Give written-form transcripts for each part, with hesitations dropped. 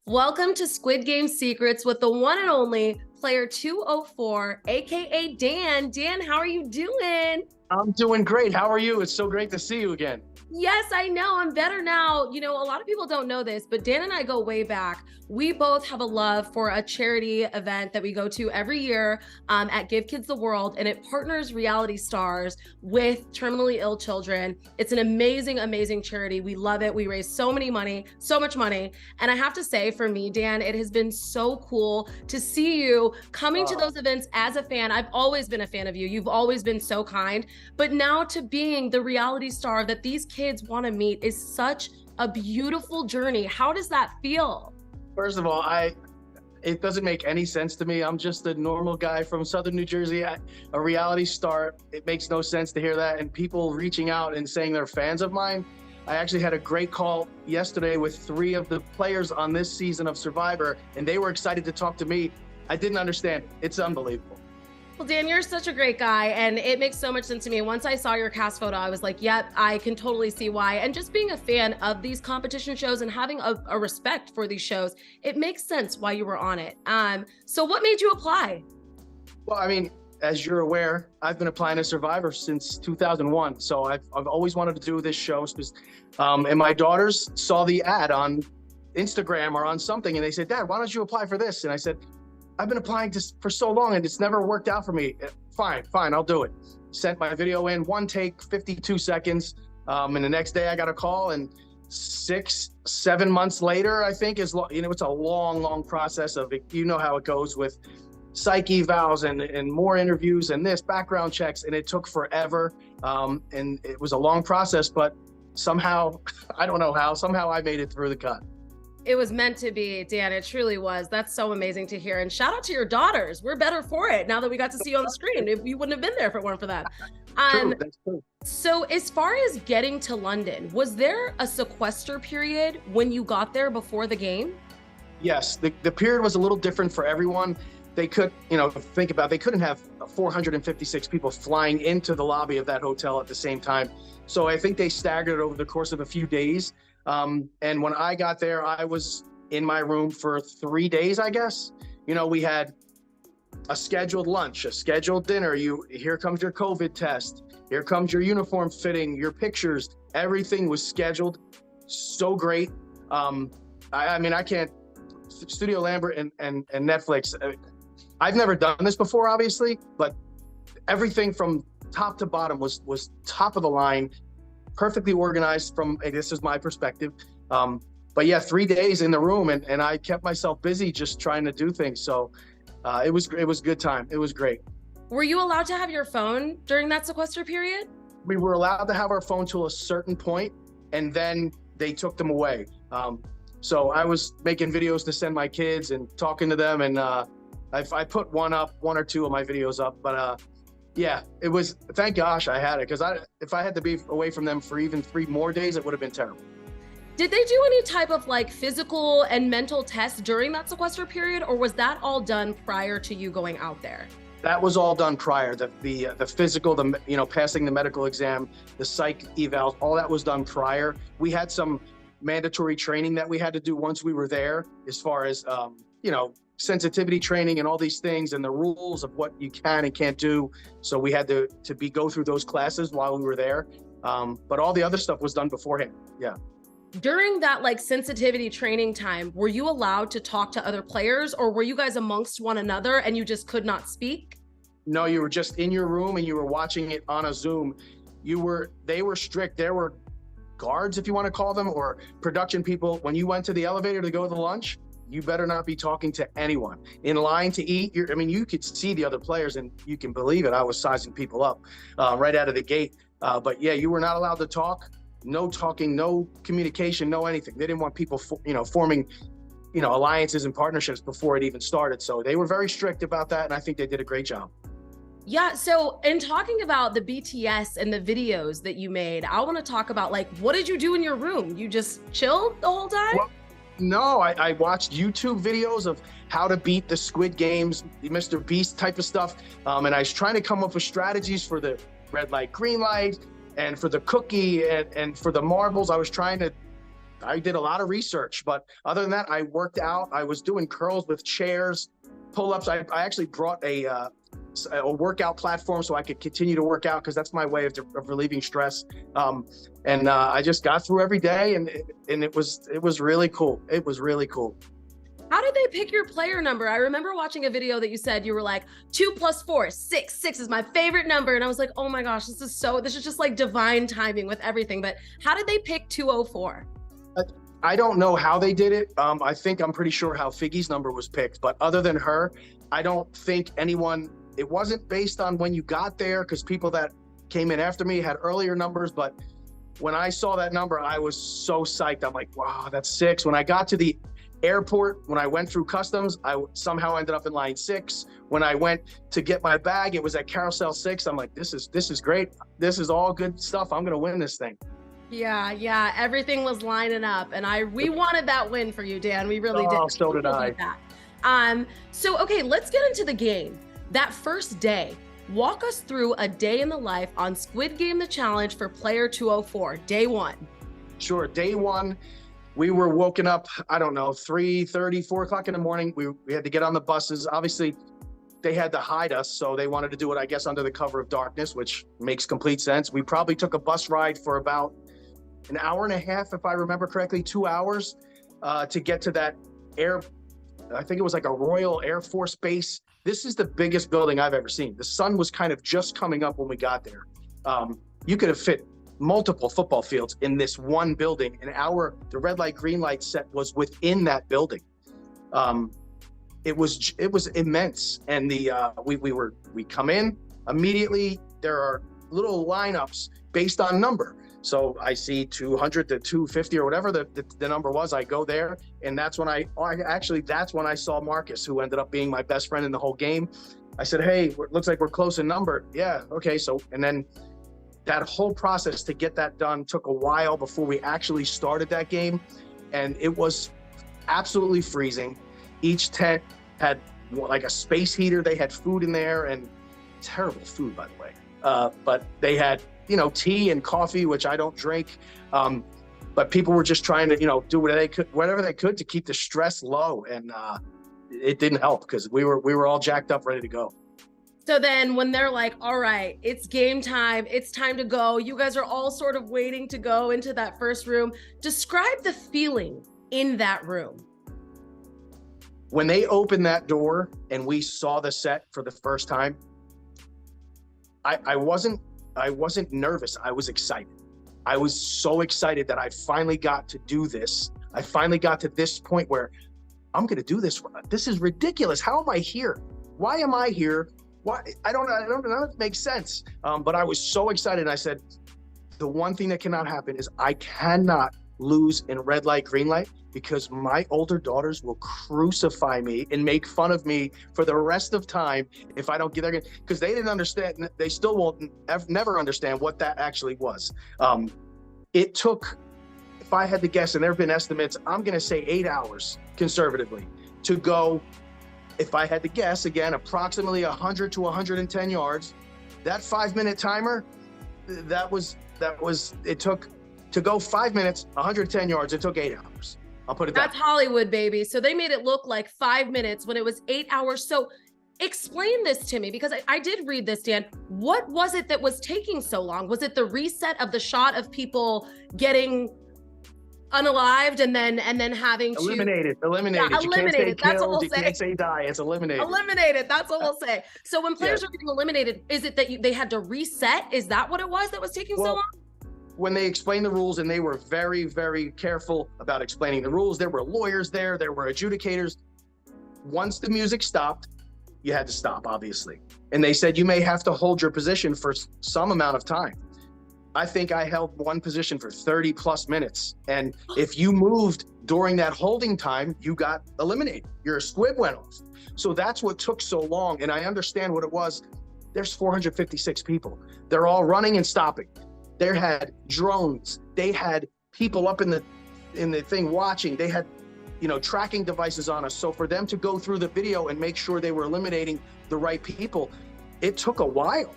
Welcome to Squid Game Secrets with the one and only player 204, aka Dan. Dan, how are you doing? I'm doing great. How are you? It's so great to see you again. Yes, I know. I'm better now. You know, a lot of people don't know this, but Dan and I go way back. We both have a love for a charity event that we go to every year at Give Kids the World, and it partners reality stars with terminally ill children. It's an amazing, amazing charity. We love it. We raise so much money. And I have to say, for me, Dan, it has been so cool to see you coming to those events as a fan. I've always been a fan of you. You've always been so kind. But now to being the reality star that these kids want to meet is such a beautiful journey. How does that feel? First of all, it doesn't make any sense to me. I'm just a normal guy from Southern New Jersey, a reality star. It makes no sense to hear that. And people reaching out and saying they're fans of mine. I actually had a great call yesterday with 3 of the players on this season of Survivor, and they were excited to talk to me. I didn't understand. It's unbelievable. Well, Dan, you're such a great guy, and it makes so much sense to me. Once I saw your cast photo, I was like, yep, I can totally see why. And just being a fan of these competition shows and having a respect for these shows, it makes sense why you were on it. So what made you apply? Well, I mean, as you're aware, I've been applying to Survivor since 2001. So I've always wanted to do this show. And my daughters saw the ad on Instagram or on something, and they said, Dad, why don't you apply for this? And I said, I've been applying for so long and it's never worked out for me. Fine, I'll do it. Sent my video in, one take, 52 seconds. And the next day I got a call, and 6-7 months later, I think it's a long process of it. You know how it goes with psych evals and more interviews and this background checks. And it took forever. And it was a long process, but somehow, I don't know how, somehow I made it through the cut. It was meant to be, Dan. It truly was. That's so amazing to hear. And shout out to your daughters. We're better for it now that we got to see you on the screen. If you wouldn't have been there if it weren't for that. True, that's true. So as far as getting to London, was there a sequester period when you got there before the game? Yes, the period was a little different for everyone. They could, think about it, they couldn't have 456 people flying into the lobby of that hotel at the same time. So I think they staggered it over the course of a few days. And when I got there, I was in my room for 3 days, I guess. We had a scheduled lunch, a scheduled dinner. Here comes your COVID test. Here comes your uniform fitting, your pictures. Everything was scheduled. So great. I can't. Studio Lambert and Netflix. I've never done this before, obviously, but everything from top to bottom was top of the line. Perfectly organized this is my perspective. But yeah, 3 days in the room and I kept myself busy just trying to do things. So it was a good time. It was great. Were you allowed to have your phone during that sequester period? We were allowed to have our phone to a certain point, and then they took them away. So I was making videos to send my kids and talking to them, and I put one or two of my videos up, but yeah, it was, thank gosh I had it, because if I had to be away from them for even 3 more days, it would have been terrible. Did they do any type of physical and mental tests during that sequester period, or was that all done prior to you going out there? That was all done prior. The physical, passing the medical exam, the psych evals, all that was done prior. We had some mandatory training that we had to do once we were there, as far as sensitivity training and all these things and the rules of what you can and can't do. So we had to go through those classes while we were there. But all the other stuff was done beforehand. Yeah. During that sensitivity training time, were you allowed to talk to other players, or were you guys amongst one another and you just could not speak? No, you were just in your room and you were watching it on a Zoom. They were strict. There were guards, if you want to call them, or production people. When you went to the elevator to go to lunch, you better not be talking to anyone. In line to eat, you could see the other players, and you can believe it, I was sizing people up right out of the gate. But yeah, you were not allowed to talk. No talking, no communication, no anything. They didn't want people, forming, alliances and partnerships before it even started. So they were very strict about that, and I think they did a great job. Yeah, so in talking about the BTS and the videos that you made, I want to talk about what did you do in your room? You just chilled the whole time? Well, no, I watched YouTube videos of how to beat the Squid Games, the Mr. Beast type of stuff. And I was trying to come up with strategies for the red light, green light, and for the cookie and for the marbles. I was trying to I did a lot of research, but other than that, I worked out. I was doing curls with chairs, pull-ups. I actually brought a workout platform so I could continue to work out because that's my way of relieving stress. I just got through every day, and it was really cool. It was really cool. How did they pick your player number? I remember watching a video that you said you were like 2 + 4, 6. 6 is my favorite number. And I was like, oh my gosh, this is just like divine timing with everything. But how did they pick 204? I don't know how they did it. I'm pretty sure how Figgy's number was picked, but other than her, I don't think anyone, it wasn't based on when you got there, because people that came in after me had earlier numbers. But when I saw that number, I was so psyched. I'm like, wow, that's 6. When I got to the airport, when I went through customs, I somehow ended up in line 6. When I went to get my bag, it was at carousel 6. I'm like, this is great. This is all good stuff. I'm gonna win this thing. Yeah, everything was lining up, and we wanted that win for you, Dan. We really did. Oh, so did I. So okay, let's get into the game. That first day, walk us through a day in the life on Squid Game the Challenge for player 204, day 1. Sure, day 1. We were woken up, I don't know, 3:30, 4 o'clock in the morning. We had to get on the buses. Obviously, they had to hide us, so they wanted to do it, I guess, under the cover of darkness, which makes complete sense. We probably took a bus ride for about an hour and a half, if I remember correctly, 2 hours to get to that I think it was like a Royal Air Force base. This is the biggest building I've ever seen. The sun was kind of just coming up when we got there. You could have fit multiple football fields in this one building, and the red light, green light set was within that building. It was immense. And we come in immediately. There are little lineups based on number. So I see 200 to 250 or whatever the number was. I go there, and that's when that's when I saw Marcus, who ended up being my best friend in the whole game. I said, hey, looks like we're close in number. Yeah, okay. So, and then that whole process to get that done took a while before we actually started that game. And it was absolutely freezing. Each tent had like a space heater. They had food in there, and terrible food, by the way. But they had, tea and coffee, which I don't drink. But people were just trying to, do whatever they could to keep the stress low. And it didn't help because we were all jacked up, ready to go. So then when they're like, all right, it's game time, it's time to go, you guys are all sort of waiting to go into that first room. Describe the feeling in that room. When they opened that door and we saw the set for the first time, I wasn't nervous. I was excited. I was so excited that I finally got to do this. I finally got to this point where I'm going to do this. This is ridiculous. How am I here? Why am I here? Why? I don't know if it makes sense. But I was so excited. I said, the one thing that cannot happen is I cannot lose in red light, green light, because my older daughters will crucify me and make fun of me for the rest of time if I don't get there, because they didn't understand. They still won't never understand what that actually was. It took, if I had to guess, and there have been estimates, I'm going to say 8 hours conservatively to go, if I had to guess, again, approximately 100 to 110 yards. That 5-minute timer, it took, to go 5 minutes, 110 yards, it took 8 hours. I'll put it that way. That's Hollywood, baby. So they made it look like 5 minutes when it was 8 hours. So explain this to me, because I did read this, Dan. What was it that was taking so long? Was it the reset of the shot of people getting unalived and then having to eliminated? Yeah, eliminated. That's what we'll you say. Can't say die. It's eliminated. Eliminated. That's what we'll say. So when players are getting eliminated, is it that they had to reset? Is that what it was that was taking so long? When they explained the rules, and they were very, very careful about explaining the rules, there were lawyers there were adjudicators. Once the music stopped, you had to stop, obviously. And they said, you may have to hold your position for some amount of time. I think I held one position for 30 plus minutes. And if you moved during that holding time, you got eliminated. Your squib went off. So that's what took so long. And I understand what it was. There's 456 people. They're all running and stopping. They had drones. They had people up in the thing watching. They had, tracking devices on us. So for them to go through the video and make sure they were eliminating the right people, it took a while.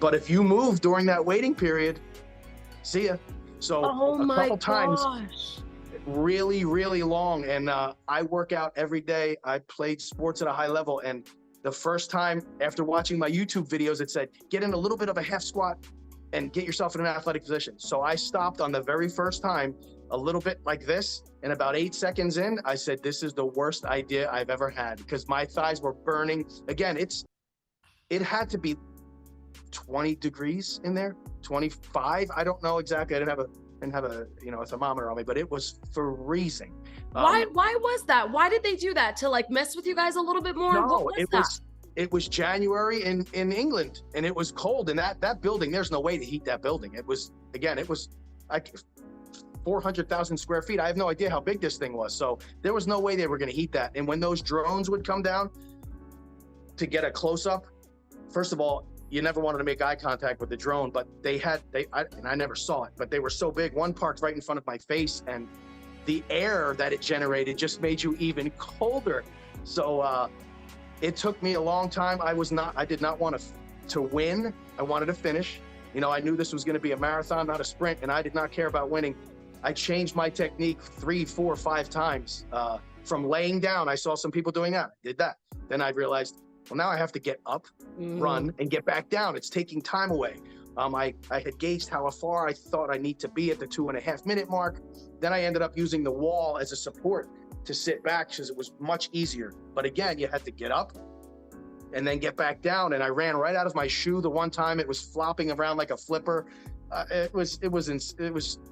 But if you move during that waiting period, see ya. So a couple times, really, really long. And I work out every day. I played sports at a high level. And the first time after watching my YouTube videos, it said, get in a little bit of a half squat and get yourself in an athletic position. So I stopped on the very first time, a little bit like this. And about 8 seconds in, I said, this is the worst idea I've ever had, because my thighs were burning. Again, it had to be 20 degrees in there, 25. I don't know exactly. I didn't have a a thermometer on me, but it was freezing. Why was that? Why did they do that? To like mess with you guys a little bit more? No, it was January in England, and it was cold. And that building, there's no way to heat that building. It was like 400,000 square feet. I have no idea how big this thing was. So there was no way they were going to heat that. And when those drones would come down to get a close up, first of all, you never wanted to make eye contact with the drone, but I never saw it, but they were so big. One parked right in front of my face, and the air that it generated just made you even colder. So it took me a long time. I did not want to win. I wanted to finish. I knew this was going to be a marathon, not a sprint, and I did not care about winning. I changed my technique 3, 4, 5 times. From laying down, I saw some people doing that. I did that. Then I realized, well, now I have to get up, run, and get back down. It's taking time away. I had gauged how far I thought I need to be at the 2.5 minute mark. Then I ended up using the wall as a support to sit back because it was much easier. But again, you had to get up and then get back down. And I ran right out of my shoe the one time. It was flopping around like a flipper. It was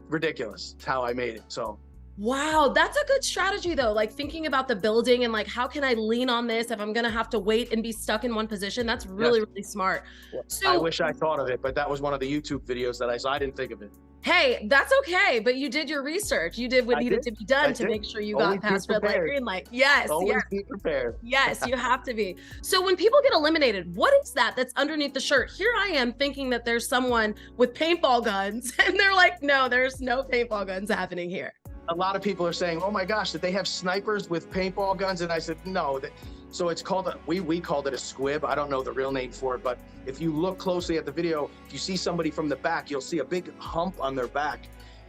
ridiculous how I made it. So. Wow, that's a good strategy though. Like thinking about the building and like, how can I lean on this if I'm going to have to wait and be stuck in one position? That's really, really smart. So I wish I thought of it, but that was one of the YouTube videos that I saw. I didn't think of it. Hey, that's okay. But you did your research. You did what needed to be done to make sure you got past red light, green light. Yes. Always be prepared. Yes, you have to be. So when people get eliminated, what is that's underneath the shirt? Here I am thinking that there's someone with paintball guns and they're like, no, there's no paintball guns happening here. A lot of people are saying, oh my gosh, did they have snipers with paintball guns? And I said, no. So it's called, we called it a squib. I don't know the real name for it, but if you look closely at the video, if you see somebody from the back, you'll see a big hump on their back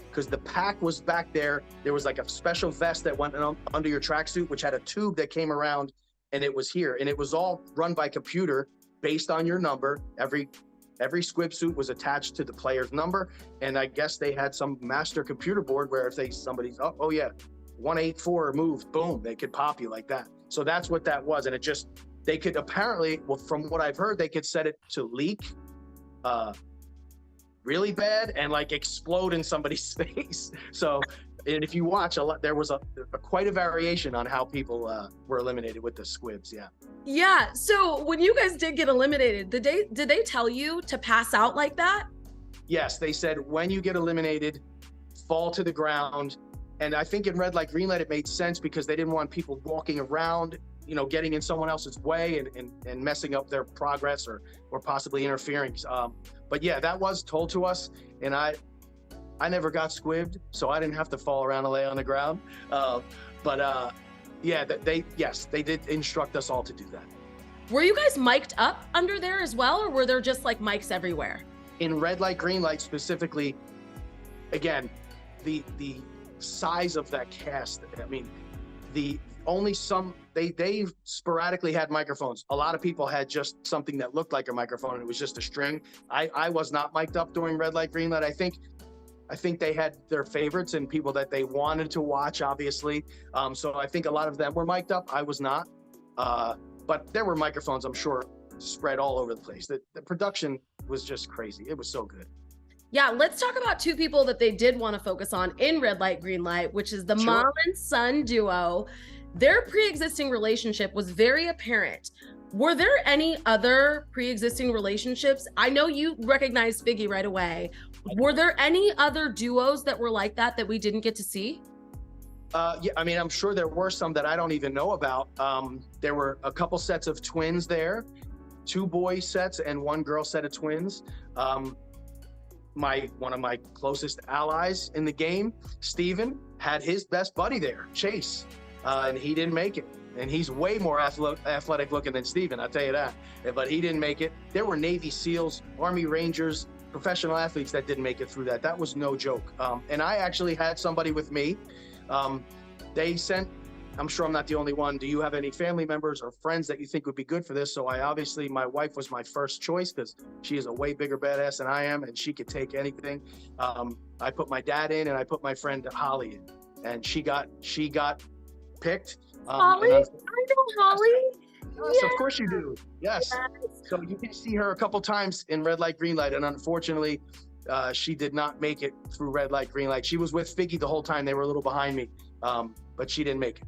because the pack was back there. There was like a special vest that went under your tracksuit, which had a tube that came around, and it was here. And it was all run by computer based on your number. Every squib suit was attached to the player's number, and I guess they had some master computer board where if somebody's, oh yeah, 184 moved, boom, they could pop you like that. So that's what that was, and they could apparently, well, from what I've heard, they could set it to leak really bad and like explode in somebody's face. So, and if you watch there was quite a variation on how people were eliminated with the squibs. Yeah. Yeah. So when you guys did get eliminated, did they tell you to pass out like that? Yes, they said when you get eliminated, fall to the ground. And I think in red light, green light, it made sense because they didn't want people walking around, getting in someone else's way and messing up their progress or possibly interfering. But yeah, that was told to us, and I never got squibbed, so I didn't have to fall around and lay on the ground. Yeah, they did instruct us all to do that. Were you guys mic'd up under there as well, or were there just like mics everywhere? In red light, green light specifically, again, the size of that cast, I mean, they sporadically had microphones. A lot of people had just something that looked like a microphone, and it was just a string. I was not mic'd up during red light, green light. I think they had their favorites and people that they wanted to watch, obviously. So I think a lot of them were mic'd up. I was not. But there were microphones, I'm sure, spread all over the place. The production was just crazy. It was so good. Yeah, let's talk about two people that they did want to focus on in red light, green light, which is the mom and son duo. Their pre-existing relationship was very apparent. Were there any other pre-existing relationships? I know you recognized Figgy right away. Were there any other duos that were like that we didn't get to see? Yeah, I mean, I'm sure there were some that I don't even know about. There were a couple sets of twins there, 2 boy sets and 1 girl set of twins. One of my closest allies in the game, Steven, had his best buddy there, Chase, and he didn't make it. And he's way more athletic looking than Steven, I'll tell you that. But he didn't make it. There were Navy SEALs, Army Rangers, professional athletes that didn't make it through that. That was no joke. And I actually had somebody with me They sent, I'm sure I'm not the only one. Do you have any family members or friends that you think would be good for this? So my wife was my first choice because she is a way bigger badass than I am and she could take anything. I put my dad in and I put my friend Holly in, and she got picked. Holly? I know Holly. Yes, of course you do. Yes. So you can see her a couple times in red light, green light. And unfortunately, she did not make it through red light, green light. She was with Figgy the whole time. They were a little behind me, but she didn't make it.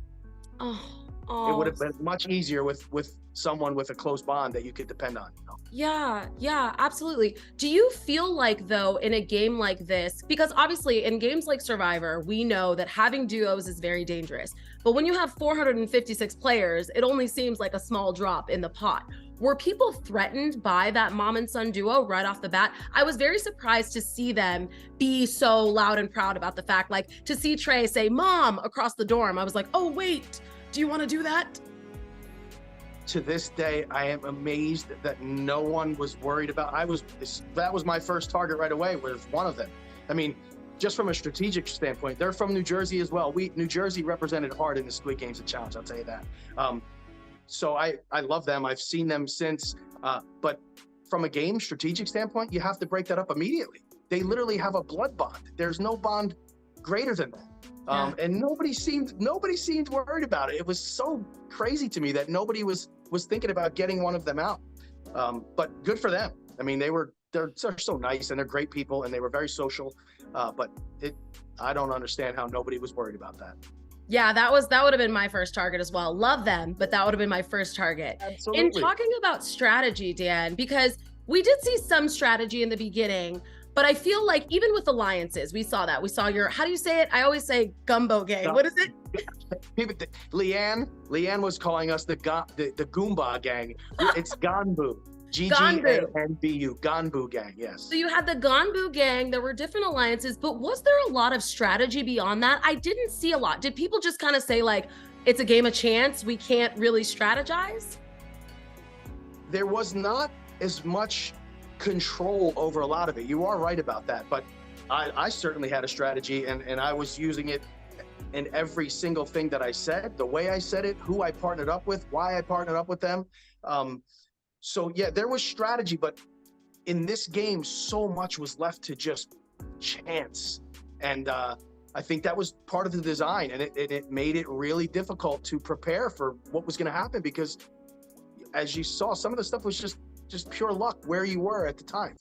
Oh. It would have been much easier with someone with a close bond that you could depend on. Yeah, absolutely. Do you feel like, though, in a game like this, because obviously in games like Survivor, we know that having duos is very dangerous, but when you have 456 players, it only seems like a small drop in the pot. Were people threatened by that mom and son duo right off the bat? I was very surprised to see them be so loud and proud about the fact, like to see Trey say "mom" across the dorm. I was like, oh wait, do you want to do that? To this day, I am amazed that no one was worried about. That was my first target right away, was one of them. I mean, just from a strategic standpoint, they're from New Jersey as well. New Jersey represented hard in the Squid Games Challenge, I'll tell you that. So I love them. I've seen them since, but from a game strategic standpoint, you have to break that up immediately. They literally have a blood bond. There's no bond greater than that. And nobody seemed worried about it. It was so crazy to me that nobody was thinking about getting one of them out. But good for them. I mean, they're so nice and they're great people and they were very social. But I don't understand how nobody was worried about that. Yeah, that would have been my first target as well. Love them, but that would have been my first target. Absolutely. In talking about strategy, Dan, because we did see some strategy in the beginning, but I feel like even with alliances, we saw that. We saw your, how do you say it? I always say gumbo gang. What is it? Leanne was calling us the Goomba gang. It's Ganbu. G-G-A-N-B-U, Ganbu gang, yes. So you had the Ganbu gang, there were different alliances, but was there a lot of strategy beyond that? I didn't see a lot. Did people just kind of say like, it's a game of chance, we can't really strategize? There was not as much control over a lot of it. You are right about that, but I certainly had a strategy and I was using it in every single thing that I said, the way I said it, who I partnered up with, why I partnered up with them. So yeah, there was strategy, but in this game, so much was left to just chance. And I think that was part of the design, and it made it really difficult to prepare for what was going to happen, because as you saw, some of the stuff was just pure luck where you were at the time.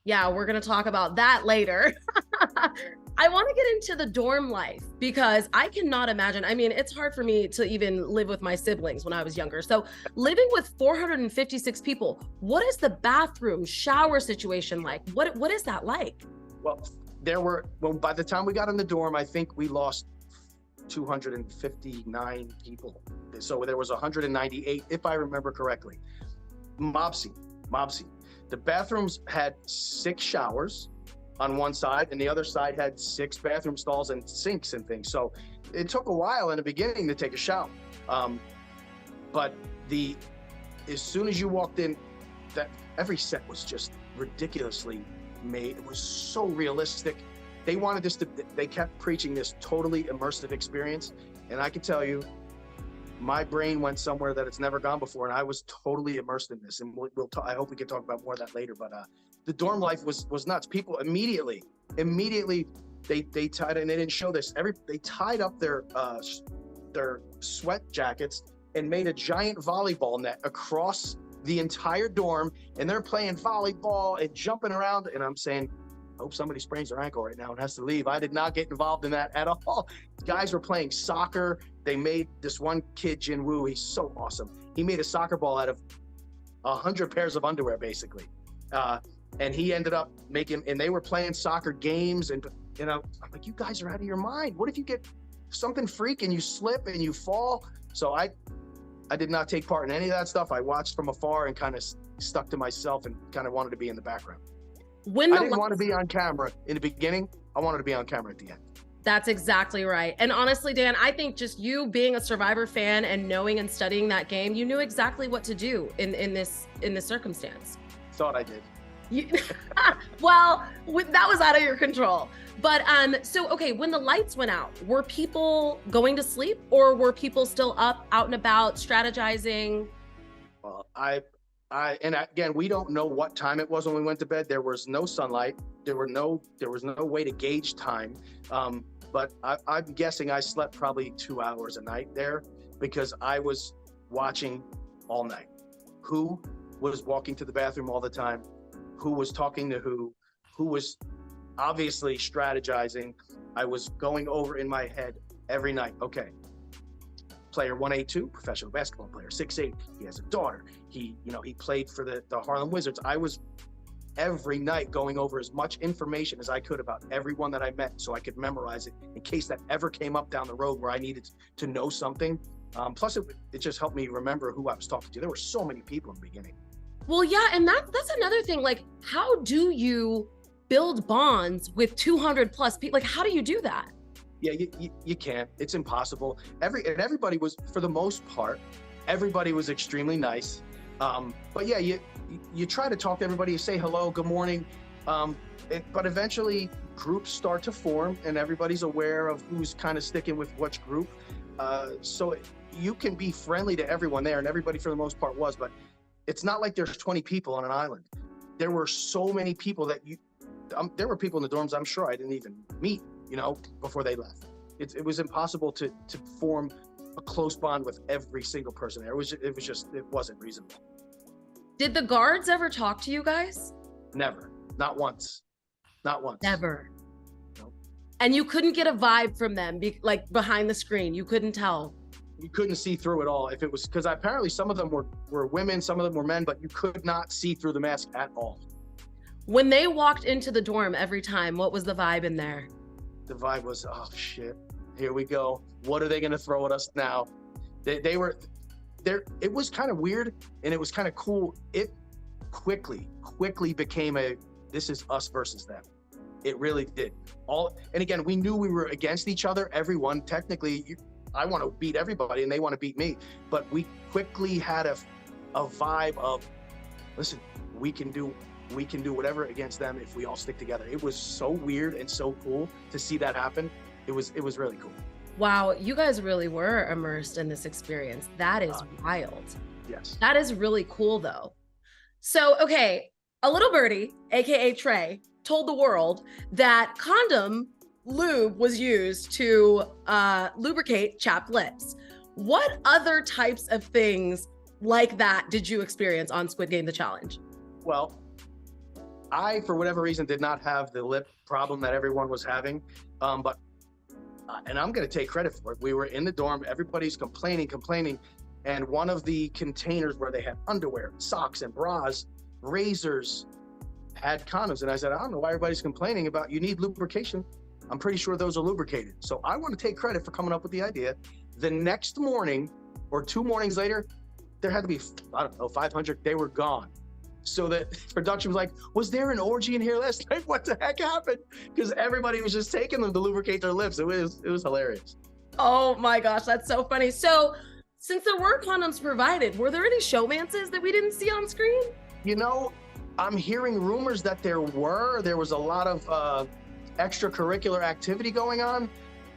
Yeah, we're going to talk about that later. I want to get into the dorm life because I cannot imagine. I mean, it's hard for me to even live with my siblings when I was younger. So living with 456 people, what is the bathroom, shower situation like? What is that like? Well, by the time we got in the dorm, I think we lost 259 people. So there was 198, if I remember correctly. Mobsy. The bathrooms had 6 showers on one side, and the other side had 6 bathroom stalls and sinks and things. So it took a while in the beginning to take a shower. But as soon as you walked in, that every set was just ridiculously made. It was so realistic. They wanted this they kept preaching this totally immersive experience. And I can tell you, my brain went somewhere that it's never gone before, and I was totally immersed in this. And I hope we can talk about more of that later. But the dorm life was nuts. People immediately they tied, and they didn't show this. They tied up their sweat jackets and made a giant volleyball net across the entire dorm, and they're playing volleyball and jumping around. And I'm saying, I hope somebody sprains their ankle right now and has to leave. I did not get involved in that at all. Guys were playing soccer. They made this one kid, Jin Woo, he's so awesome. He made a soccer ball out of 100 pairs of underwear, basically. And he ended up and they were playing soccer games. And, I'm like, you guys are out of your mind. What if you get something freak and you slip and you fall? So I did not take part in any of that stuff. I watched from afar and kind of stuck to myself and kind of wanted to be in the background. I didn't want to be on camera in the beginning. I wanted to be on camera at the end. That's exactly right. And honestly, Dan, I think just you being a Survivor fan and knowing and studying that game, you knew exactly what to do in this circumstance. Thought I did. You, well, that was out of your control. But so okay, when the lights went out, were people going to sleep or were people still up, out and about, strategizing? Well, and again, we don't know what time it was when we went to bed. There was no sunlight. There was no way to gauge time. But I'm guessing I slept probably 2 hours a night there because I was watching all night. Who was walking to the bathroom all the time? Who was talking to who was obviously strategizing. I was going over in my head every night. Okay, player 182, professional basketball player, 6'8", he has a daughter. He played for the Harlem Wizards. I was every night going over as much information as I could about everyone that I met so I could memorize it in case that ever came up down the road where I needed to know something. Plus, it just helped me remember who I was talking to. There were so many people in the beginning. Well, yeah, and that's another thing. Like, how do you build bonds with 200 plus people? Like, how do you do that? Yeah, you can't. It's impossible. Everybody was, for the most part, everybody was extremely nice. But yeah, you try to talk to everybody, you say hello, good morning. But eventually groups start to form and everybody's aware of who's kind of sticking with which group. So you can be friendly to everyone there, and everybody for the most part was, but it's not like there's 20 people on an island. There were so many people that there were people in the dorms I'm sure I didn't even meet, before they left. It was impossible to form a close bond with every single person there. It wasn't reasonable. Did the guards ever talk to you guys? Never. Not once. Not once. Never. No. And you couldn't get a vibe from them, like behind the screen. You couldn't tell. You couldn't see through it all. If it was, because apparently some of them were women, some of them were men, but you could not see through the mask at all. When they walked into the dorm every time, what was the vibe in there? The vibe was, oh shit, here we go. What are they going to throw at us now? They were there. It was kind of weird and it was kind of cool. It quickly became this is us versus them. It really did. And again, we knew we were against each other. Everyone, technically, I want to beat everybody and they want to beat me. But we quickly had a vibe of, listen, we can do whatever against them if we all stick together. It was so weird and so cool to see that happen. It was really cool. Wow, you guys really were immersed in this experience. That is wild. Yes. That is really cool though. So, okay, a little birdie, AKA Trey, told the world that condom lube was used to lubricate chapped lips. What other types of things like that did you experience on Squid Game, the challenge? Well, I, for whatever reason, did not have the lip problem that everyone was having. And I'm going to take credit for it. We were in the dorm, everybody's complaining. And one of the containers where they had underwear, socks and bras, razors, had condoms. And I said, I don't know why everybody's complaining about, you need lubrication. I'm pretty sure those are lubricated. So I want to take credit for coming up with the idea. The next morning or 2 mornings later, there had to be, 500, they were gone. So the production was like, was there an orgy in here last night? What the heck happened? Because everybody was just taking them to lubricate their lips. It was hilarious. Oh my gosh, that's so funny. So since there were condoms provided, were there any showmances that we didn't see on screen? I'm hearing rumors that there was a lot of extracurricular activity going on,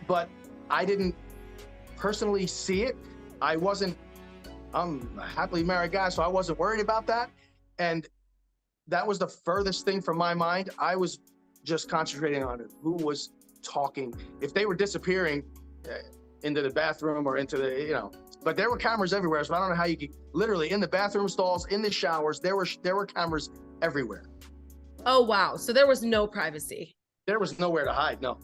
but I didn't personally see it. I'm a happily married guy, so I wasn't worried about that. And that was the furthest thing from my mind. I was just concentrating on who was talking. If they were disappearing into the bathroom or into the, but there were cameras everywhere. So I don't know how you could, literally in the bathroom stalls, in the showers, there were cameras everywhere. Oh, wow. So there was no privacy. There was nowhere to hide. No.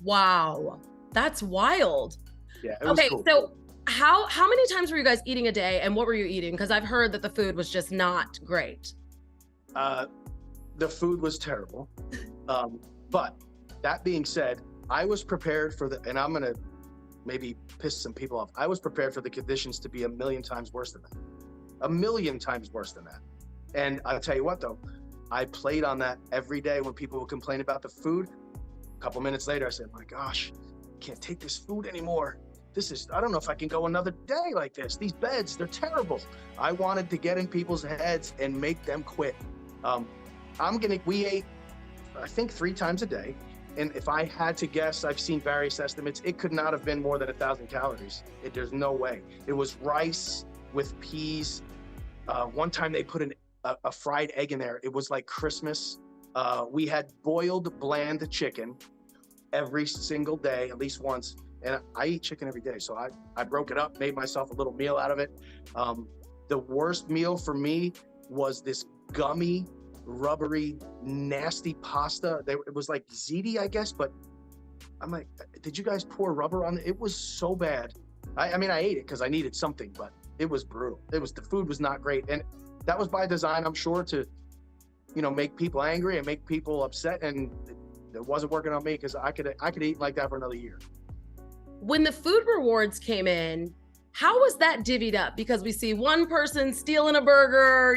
Wow. That's wild. Yeah. It was cool. So how many times were you guys eating a day and what were you eating? Because I've heard that the food was just not great. The food was terrible. But that being said, I was prepared for and I'm going to maybe piss some people off. I was prepared for the conditions to be 1,000,000 times worse than that. 1,000,000 times worse than that. And I'll tell you what though, I played on that every day when people would complain about the food. A couple minutes later, I said, my gosh, I can't take this food anymore. I don't know if I can go another day like this. These beds, they're terrible. I wanted to get in people's heads and make them quit. Um, we ate, I think 3 times a day. And if I had to guess, I've seen various estimates, it could not have been more than 1,000 calories. There's no way. It was rice with peas. One time they put a fried egg in there. It was like Christmas. We had boiled bland chicken every single day, at least once. And I eat chicken every day. So I broke it up, made myself a little meal out of it. The worst meal for me was this gummy, rubbery, nasty pasta. It was like ziti, I guess, but I'm like, did you guys pour rubber on it? It was so bad. I mean, I ate it because I needed something, but it was brutal. The food was not great. And that was by design, I'm sure, to, make people angry and make people upset. And it wasn't working on me because I could eat like that for another year. When the food rewards came in, how was that divvied up? Because we see one person stealing a burger,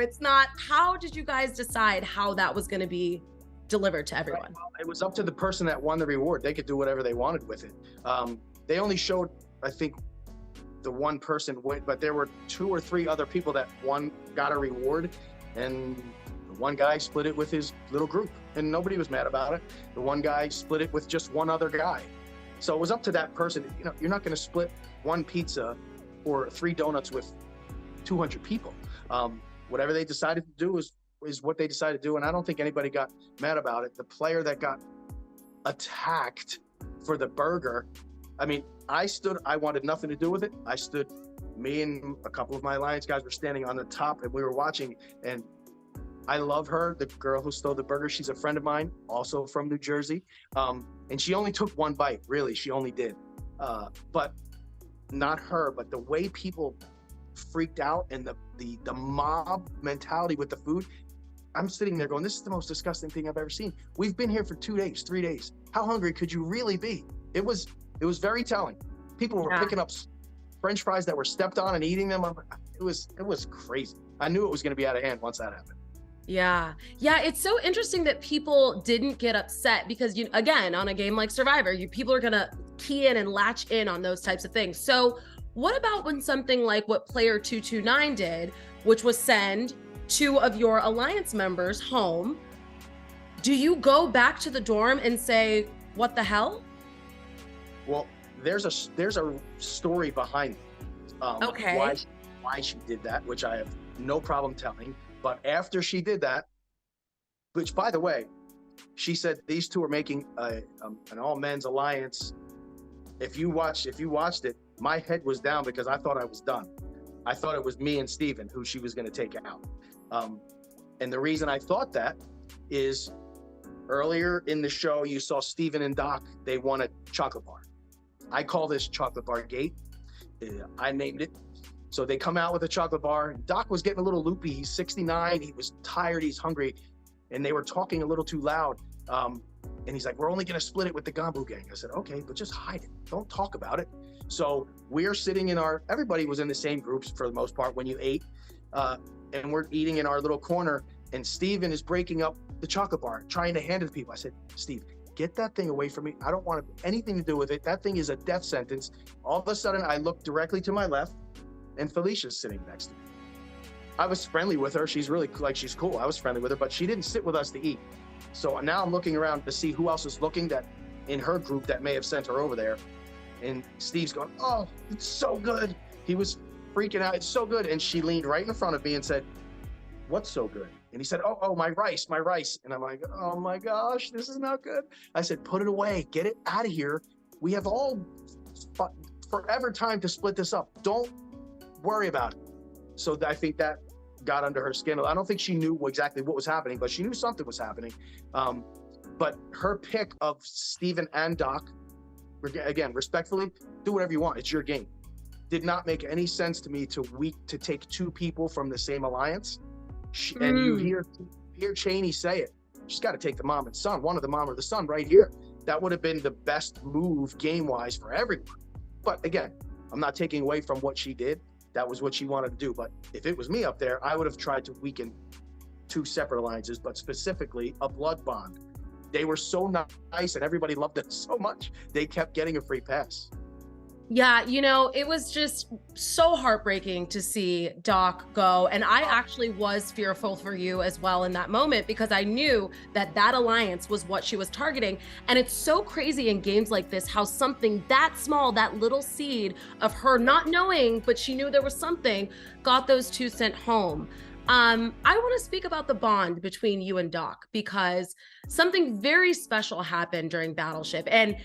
it's not, how did you guys decide how that was going to be delivered to everyone? Well, it was up to the person that won the reward. They could do whatever they wanted with it. They only showed, I think, the one person went, but there were 2 or 3 other people that got a reward, and the one guy split it with his little group, and nobody was mad about it. The one guy split it with just one other guy. So it was up to that person. You're not going to split 1 pizza or 3 donuts with 200 people. Whatever they decided to do is what they decided to do, and I don't think anybody got mad about it. The player that got attacked for the burger, I mean, I wanted nothing to do with it. Me and a couple of my Alliance guys were standing on the top, and we were watching, and I love her, the girl who stole the burger. She's a friend of mine, also from New Jersey. And she only took 1 bite, really, she only did. But not her, but the way people freaked out and the mob mentality with the food, I'm sitting there going, this is the most disgusting thing I've ever seen. We've been here for 2 days, 3 days. How hungry could you really be? It was very telling. People were picking up French fries that were stepped on and eating them. It was crazy. I knew it was going to be out of hand once that happened. Yeah. It's so interesting that people didn't get upset because, again, on a game like Survivor, people are going to key in and latch in on those types of things. So what about when something like what player 229 did, which was send 2 of your Alliance members home? Do you go back to the dorm and say, what the hell? Well, there's a story behind why she did that, which I have no problem telling. But after she did that, which, by the way, she said these 2 are making an all-men's alliance. If you watched it, my head was down because I thought I was done. I thought it was me and Steven who she was going to take out. And the reason I thought that is earlier in the show, you saw Steven and Doc, they won a chocolate bar. I call this chocolate bar gate. I named it. So they come out with a chocolate bar. Doc was getting a little loopy. He's 69. He was tired. He's hungry. And they were talking a little too loud. And he's like, we're only going to split it with the Gambu gang. I said, okay, but just hide it. Don't talk about it. So we're sitting everybody was in the same groups for the most part when you ate. And we're eating in our little corner. And Steven is breaking up the chocolate bar, trying to hand it to people. I said, Steve, get that thing away from me. I don't want anything to do with it. That thing is a death sentence. All of a sudden, I looked directly to my left, and Felicia's sitting next to me. I was friendly with her. She's really she's cool. I was friendly with her, but she didn't sit with us to eat. So now I'm looking around to see who else is looking that in her group that may have sent her over there. And Steve's going, oh, it's so good. He was freaking out. It's so good. And she leaned right in front of me and said, what's so good? And he said, oh, my rice. And I'm like, oh my gosh, this is not good. I said, put it away. Get it out of here. We have all forever time to split this up. Don't worry about it. So I think that got under her skin. I don't think she knew exactly what was happening, but she knew something was happening. But her pick of Steven and Doc, again, respectfully, do whatever you want. It's your game. Did not make any sense to me to take 2 people from the same alliance. And you hear Cheney say it. She's got to take the mom and son, one of the mom or the son right here. That would have been the best move game-wise for everyone. But again, I'm not taking away from what she did. That was what she wanted to do. But if it was me up there, I would have tried to weaken 2 separate alliances, but specifically a blood bond. They were so nice and everybody loved them so much, they kept getting a free pass. Yeah, it was just so heartbreaking to see Doc go. And I actually was fearful for you as well in that moment, because I knew that alliance was what she was targeting. And it's so crazy in games like this, how something that small, that little seed of her not knowing, but she knew there was something, got those two sent home. I want to speak about the bond between you and Doc, because something very special happened during Battleship. And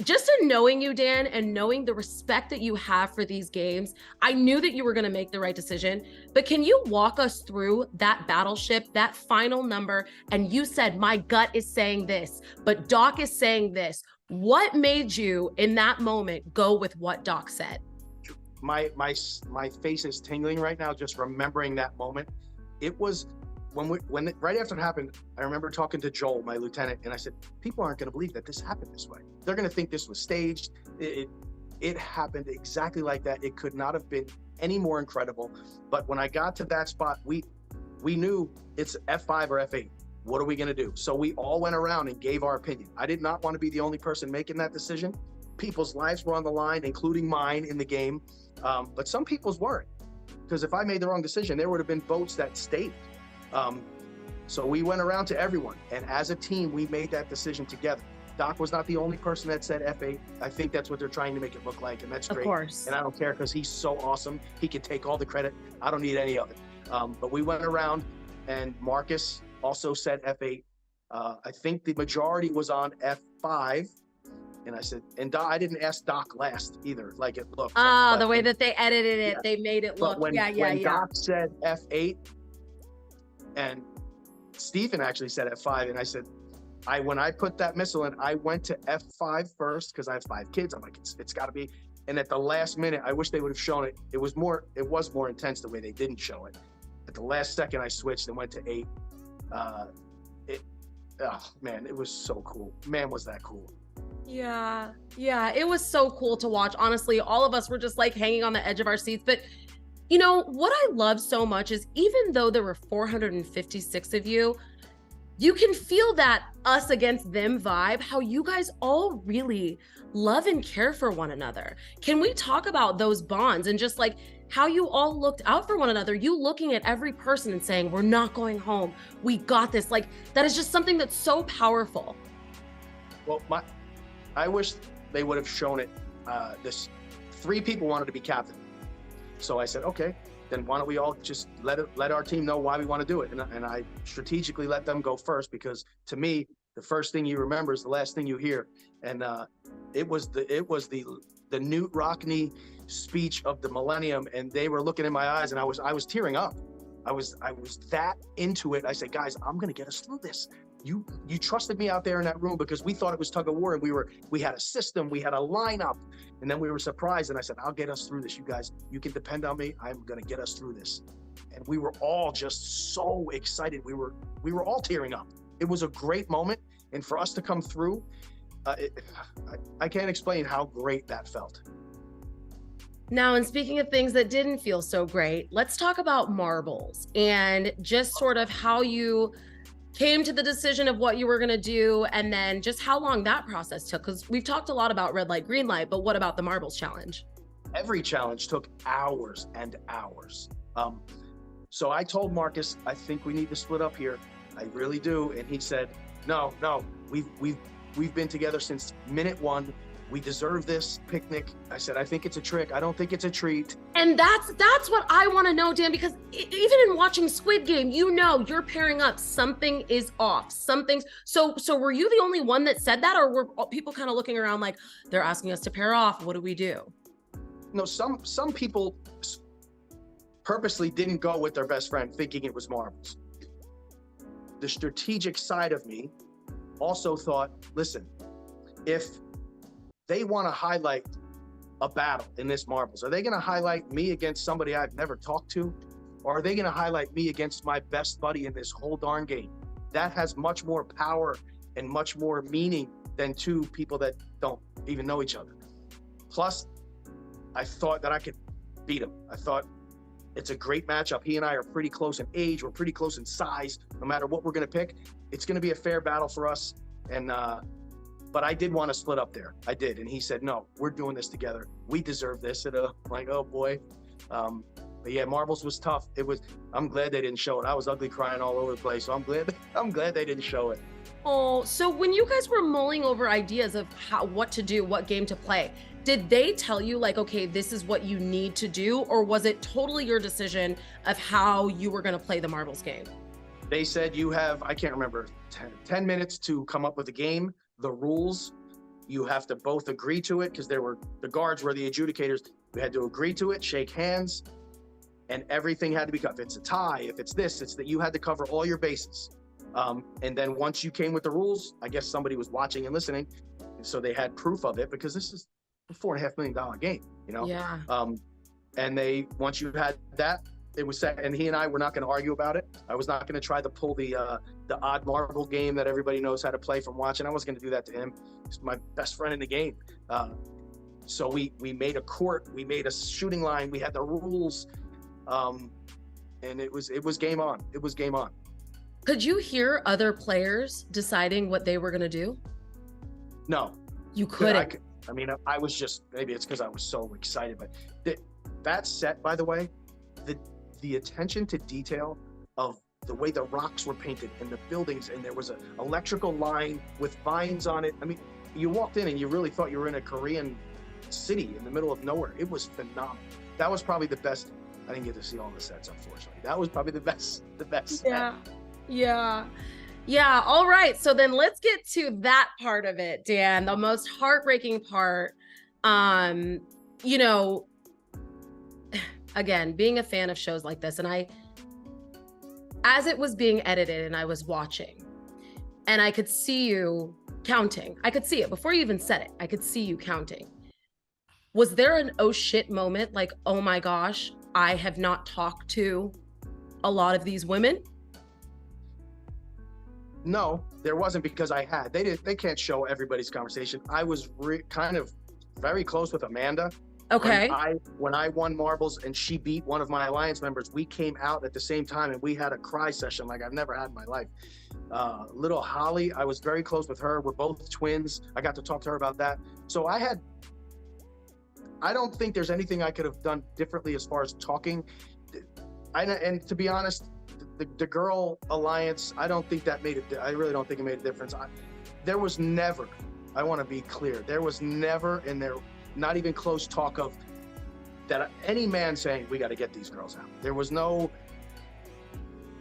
just in knowing you, Dan, and knowing the respect that you have for these games, I knew that you were going to make the right decision. But can you walk us through that Battleship, that final number? And you said, my gut is saying this, but Doc is saying this. What made you in that moment go with what Doc said? My face is tingling right now just remembering that moment. It was right after it happened, I remember talking to Joel, my lieutenant, and I said, people aren't going to believe that this happened this way. They're going to think this was staged. It happened exactly like that. It could not have been any more incredible. But when I got to that spot, we knew it's F5 or F8. What are we going to do? So we all went around and gave our opinion. I did not want to be the only person making that decision. People's lives were on the line, including mine in the game. But some people's weren't, because if I made the wrong decision, there would have been votes that stayed. So we went around to everyone, and as a team, we made that decision together. Doc was not the only person that said F8. I think that's what they're trying to make it look like, and that's great. Of course. And I don't care, because he's so awesome. He can take all the credit. I don't need any of it. But we went around, and Marcus also said F8. I think the majority was on F5. And I said, and I didn't ask Doc last either, like it looked. Oh, the way that they edited it, they made it look. When Doc said F8, and Stephen actually said F5, and I said, when I put that missile in, I went to F5 first, because I have 5 kids. I'm like, it's got to be. And at the last minute, I wish they would have shown it. It was more intense the way they didn't show it. At the last second, I switched and went to 8. Oh man, it was so cool. Man, was that cool. Yeah, it was so cool to watch. Honestly, all of us were just like hanging on the edge of our seats. But what I love so much is, even though there were 456 of you, you can feel that us against them vibe, how you guys all really love and care for one another. Can we talk about those bonds and just like how you all looked out for one another? You looking at every person and saying, we're not going home. We got this. Like, that is just something that's so powerful. Well, I wish they would have shown it. 3 people wanted to be captain. So I said, okay, then why don't we all just let our team know why we want to do it? And I strategically let them go first, because to me, the first thing you remember is the last thing you hear. And it was the Newt Rockney speech of the millennium, and they were looking in my eyes, and I was tearing up. I was that into it. I said, guys, I'm gonna get us through this. You trusted me out there in that room, because we thought it was tug of war, and we had a system, we had a lineup, and then we were surprised. And I said, I'll get us through this. You guys, you can depend on me. I'm gonna get us through this. And we were all just so excited. We were all tearing up. It was a great moment, and for us to come through, I can't explain how great that felt. Now, and speaking of things that didn't feel so great, let's talk about marbles and just sort of how you came to the decision of what you were going to do, and then just how long that process took. Because we've talked a lot about red light, green light, but what about the marbles challenge? Every challenge took hours and hours. So I told Marcus, I think we need to split up here. I really do. And he said, no, we've been together since minute 1. We deserve this picnic. I said, I think it's a trick. I don't think it's a treat. And that's what I want to know, Dan, because even in watching Squid Game, you're pairing up. Something is off. Something's so were you the only one that said that, or were people kind of looking around like, they're asking us to pair off? What do we do? No, some people purposely didn't go with their best friend thinking it was marbles. The strategic side of me also thought, listen, if they want to highlight a battle in this marbles, are they going to highlight me against somebody I've never talked to? Or are they going to highlight me against my best buddy in this whole darn game? That has much more power and much more meaning than 2 people that don't even know each other. Plus, I thought that I could beat him. I thought it's a great matchup. He and I are pretty close in age. We're pretty close in size. No matter what we're going to pick, it's going to be a fair battle for us. And but I did want to split up there. I did. And he said, no, we're doing this together. We deserve this. And I'm like, oh boy. But yeah, marbles was tough. I'm glad they didn't show it. I was ugly crying all over the place. So I'm glad they didn't show it. Oh, so when you guys were mulling over ideas of what to do, what game to play, did they tell you like, okay, this is what you need to do? Or was it totally your decision of how you were going to play the marbles game? They said you have, I can't remember, 10 minutes to come up with a game, the rules. You have to both agree to it because the guards were the adjudicators. We had to agree to it, shake hands, and everything had to be covered. If it's a tie, if it's this, it's that you had to cover all your bases. And then once you came with the rules, I guess somebody was watching and listening. And so they had proof of it because this is a $4.5 million game, you know? Yeah. And once you had that, it was set, and he and I were not going to argue about it. I was not going to try to pull the odd marble game that everybody knows how to play from watching. I wasn't going to do that to him. He's my best friend in the game. So we made a court, we made a shooting line, we had the rules, and it was game on. It was game on. Could you hear other players deciding what they were going to do? No. You couldn't? I mean, I was just, maybe it's because I was so excited, but that set, by the way, the attention to detail of the way the rocks were painted and the buildings, and there was an electrical line with vines on it. I mean, you walked in and you really thought you were in a Korean city in the middle of nowhere. It was phenomenal. That was probably the best. I didn't get to see all the sets, unfortunately. That was probably the best Yeah. Yeah. All right. So then let's get to that part of it, Dan, the most heartbreaking part. You know, again, being a fan of shows like this, and as it was being edited and I was watching, and I could see you counting. I could see it before you even said it. I could see you counting. Was there an oh shit moment? Like, oh my gosh, I have not talked to a lot of these women? No, there wasn't, because I had. They can't show everybody's conversation. I was kind of very close with Amanda. Okay. When I won marbles and she beat one of my alliance members, we came out at the same time and we had a cry session like I've never had in my life. Little Holly, I was very close with her. We're both twins. I got to talk to her about that. So I don't think there's anything I could have done differently as far as talking. And to be honest, the girl alliance, I don't think that made it. I really don't think it made a difference. There was never, I want to be clear, there was never in there, not even close talk of that any man saying we got to get these girls out. There was no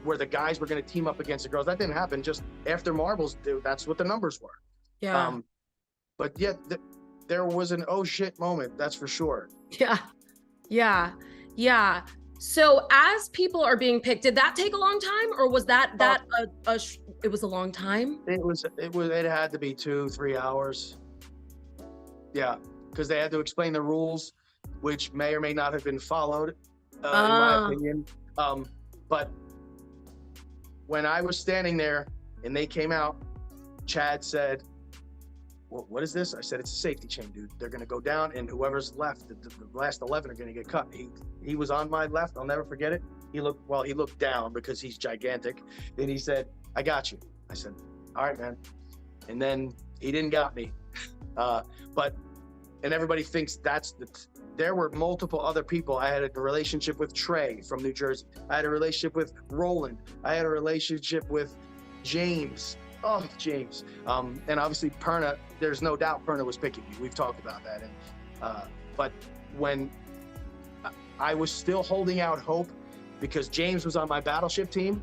where the guys were going to team up against the girls. That didn't happen. Just after marbles, that's what the numbers were. Yeah. But yet there was an oh shit moment. That's for sure. Yeah. So as people are being picked, did that take a long time, or was it was a long time? It had to be 2-3 hours. Yeah. Because they had to explain the rules, which may or may not have been followed, in my opinion. But when I was standing there and they came out, Chad said, well, what is this? I said, it's a safety chain, dude. They're going to go down, and whoever's left, the last 11 are going to get cut. He was on my left. I'll never forget it. He looked down because he's gigantic. And he said, I got you. I said, all right, man. And then he didn't got me. And everybody thinks there were multiple other people. I had a relationship with Trey from New Jersey. I had a relationship with Roland. I had a relationship with James. Oh, James. And obviously Perna, there's no doubt Perna was picking me. We've talked about that. But when I was still holding out hope, because James was on my Battleship team,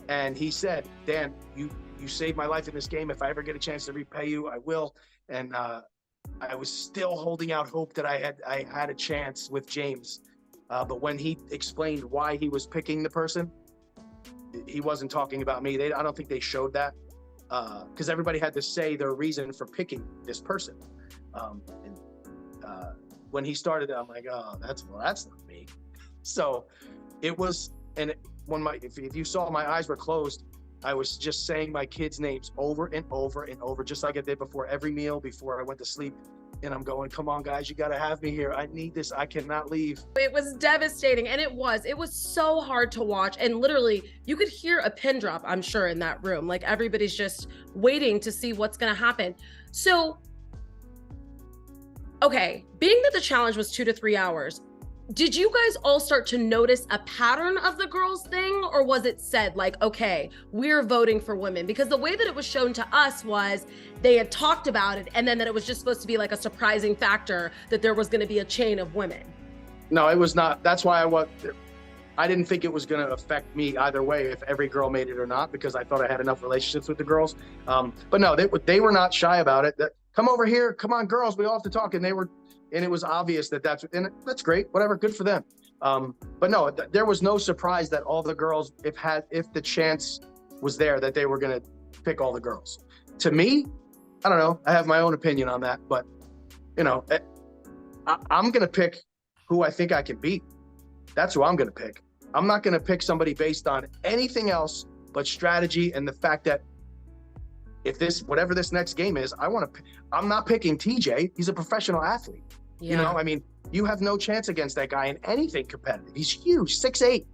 and he said, Dan, you saved my life in this game. If I ever get a chance to repay you, I will. And I was still holding out hope that I had a chance with James. But when he explained why he was picking the person, he wasn't talking about me. I don't think they showed that, because everybody had to say their reason for picking this person. When he started, I'm like, oh, that's not me. So it was, and if you saw, my eyes were closed. I was just saying my kids' names over and over and over, just like I did before every meal, before I went to sleep. And I'm going, come on, guys, you got to have me here. I need this. I cannot leave. It was devastating. And it was so hard to watch. And literally you could hear a pin drop, I'm sure, in that room. Like everybody's just waiting to see what's going to happen. So, okay, being that the challenge was 2 to 3 hours, did you guys all start to notice a pattern of the girls thing, or was it said like, okay, we're voting for women? Because the way that it was shown to us was they had talked about it, and then that it was just supposed to be like a surprising factor that there was going to be a chain of women. No, it was not. That's why I didn't think it was going to affect me either way if every girl made it or not, because I thought I had enough relationships with the girls. But no, they were not shy about it. Come over here, come on, girls, we all have to talk. And it was obvious that's great, whatever, good for them. But no, there was no surprise that all the girls, if the chance was there, that they were going to pick all the girls. To me, I don't know, I have my own opinion on that, but you know, I'm going to pick who I think I can beat. That's who I'm going to pick. I'm not going to pick somebody based on anything else but strategy and the fact that whatever this next game is, I'm not picking TJ. He's a professional athlete. Yeah. You know, I mean, you have no chance against that guy in anything competitive. He's huge, 6'8".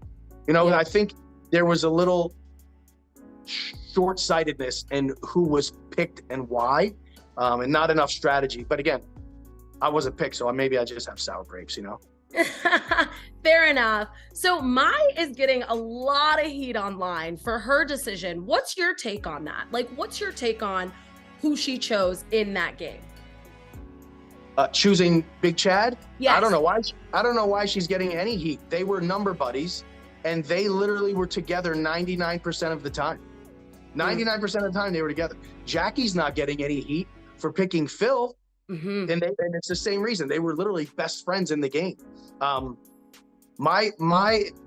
You know, yeah. I think there was a little short-sightedness in who was picked and why, and not enough strategy. But again, I wasn't picked, so maybe I just have sour grapes, you know? Fair enough. So Mai is getting a lot of heat online for her decision. What's your take on that? Like, what's your take on who she chose in that game? Choosing Big Chad? Yes. I don't know why she's getting any heat. They were number buddies, and they literally were together 99% of the time. 99% of the time they were together. Jackie's not getting any heat for picking Phil. Mm-hmm. And it's the same reason. They were literally best friends in the game. Mai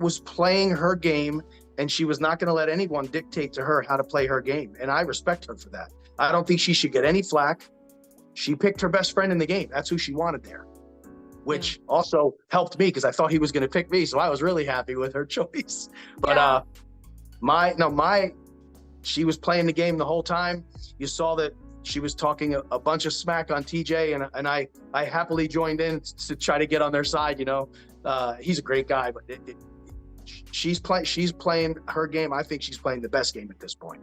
was playing her game, and she was not going to let anyone dictate to her how to play her game. And I respect her for that. I don't think she should get any flack. She picked her best friend in the game. That's who she wanted there, which also helped me because I thought he was going to pick me. So I was really happy with her choice. But Mai, she was playing the game the whole time. You saw that she was talking a bunch of smack on TJ, and I happily joined in to try to get on their side. You know, he's a great guy, but she's playing her game. I think she's playing the best game at this point.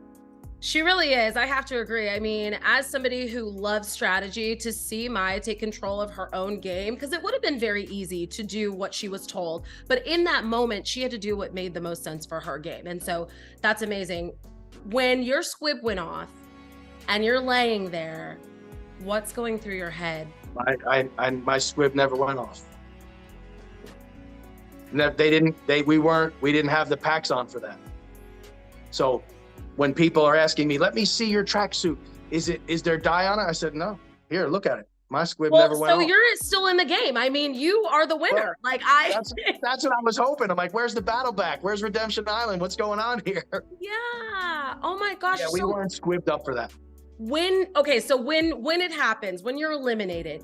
She really is. I have to agree. I mean, as somebody who loves strategy, to see Mai take control of her own game, because it would have been very easy to do what she was told. But in that moment, she had to do what made the most sense for her game. And so that's amazing. When your squib went off and you're laying there, what's going through your head? My squib never went off. We didn't have the packs on for that. So when people are asking me, let me see your tracksuit, is there dye on it? I said, no, here, look at it. My squib never went off. So you're still in the game. I mean, you are the winner. Well, that's what I was hoping. I'm like, where's the battle back? Where's Redemption Island? What's going on here? Yeah. Oh my gosh. Yeah, we weren't squibbed up for that. When it happens, when you're eliminated,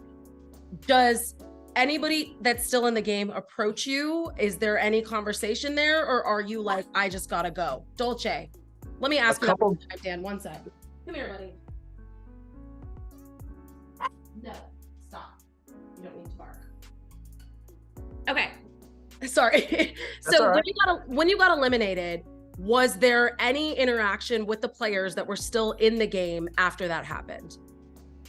does anybody that's still in the game approach you? Is there any conversation there, or are you like, I just gotta go? Dolce, let me ask you that one time, Dan. One sec. Come here, buddy. No, stop. You don't need to bark. Okay. Sorry. So right. when you got eliminated, was there any interaction with the players that were still in the game after that happened?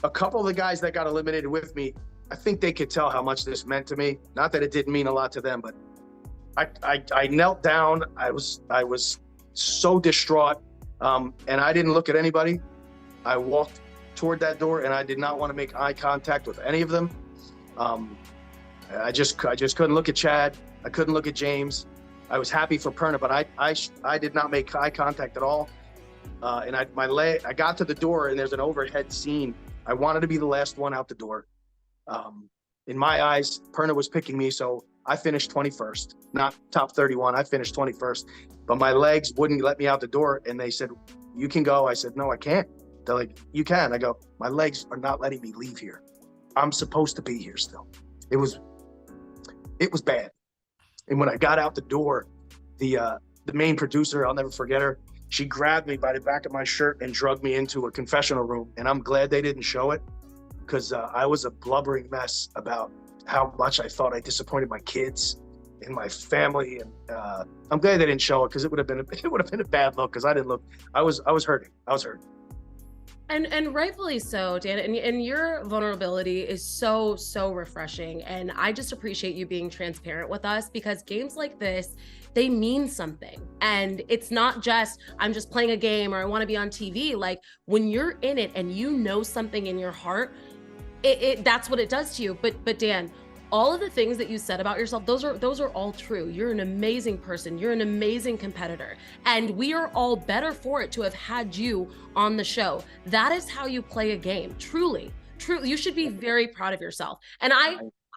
A couple of the guys that got eliminated with me, I think they could tell how much this meant to me. Not that it didn't mean a lot to them, but I knelt down. I was so distraught, and I didn't look at anybody. I walked toward that door, and I did not want to make eye contact with any of them. I just couldn't look at Chad. I couldn't look at James. I was happy for Perna, but I did not make eye contact at all. And I got to the door, and there's an overhead scene. I wanted to be the last one out the door. In my eyes, Perna was picking me, so I finished 21st, not top 31. I finished 21st, but my legs wouldn't let me out the door, and they said, you can go. I said, no, I can't. They're like, you can. I go, my legs are not letting me leave here. I'm supposed to be here still. It was bad. And when I got out the door, the main producer, I'll never forget her, she grabbed me by the back of my shirt and dragged me into a confessional room. And I'm glad they didn't show it, because I was a blubbering mess about how much I thought I disappointed my kids and my family, and I'm glad they didn't show it, because it would have been a bad look, because I didn't look. I was hurting. I was hurting. And rightfully so, Dan. And your vulnerability is so refreshing. And I just appreciate you being transparent with us, because games like this, they mean something. And it's not just, I'm just playing a game or I want to be on TV. Like, when you're in it and you know something in your heart, that's what it does to you. But Dan, all of the things that you said about yourself, those are all true. You're an amazing person. You're an amazing competitor. And we are all better for it to have had you on the show. That is how you play a game. Truly. You should be very proud of yourself. And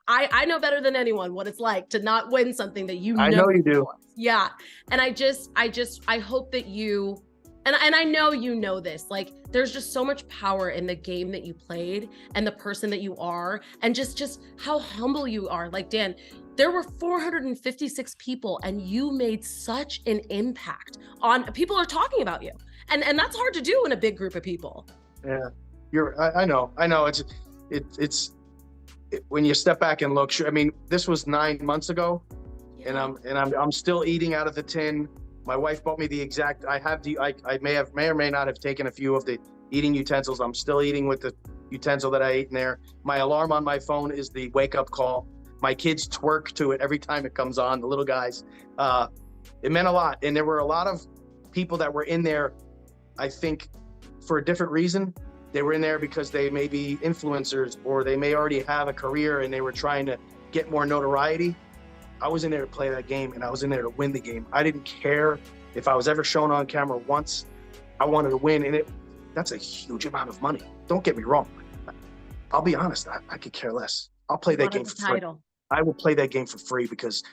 I know better than anyone what it's like to not win something that you know. I know you do. Yeah. And I hope that you, and I know you know this, like, there's just so much power in the game that you played and the person that you are, and just how humble you are. Like, Dan, there were 456 people and you made such an impact on people are talking about you. And that's hard to do in a big group of people. Yeah, I know. It's when you step back and look, I mean, this was 9 months ago, yeah. and I'm still eating out of the tin. My wife bought me the exact, I may or may not have taken a few of the eating utensils. I'm still eating with the utensil that I ate in there. My alarm on my phone is the wake up call. My kids twerk to it every time it comes on, the little guys. It meant a lot. And there were a lot of people that were in there, I think, for a different reason. They were in there because they may be influencers, or they may already have a career and they were trying to get more notoriety. I was in there to play that game, and I was in there to win the game. I didn't care if I was ever shown on camera once. I wanted to win, and that's a huge amount of money. Don't get me wrong. I'll be honest, I could care less. I'll play that game for free. I will play that game for free, because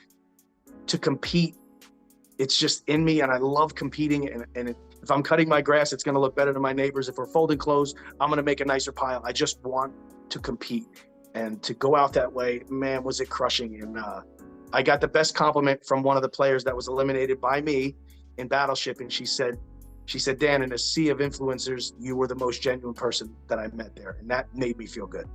to compete, it's just in me, and I love competing. And if I'm cutting my grass, it's going to look better than my neighbors. If we're folding clothes, I'm going to make a nicer pile. I just want to compete, and to go out that way, man, was it crushing. And I got the best compliment from one of the players that was eliminated by me in Battleship, and she said, Dan, in a sea of influencers, you were the most genuine person that I met there, and that made me feel good.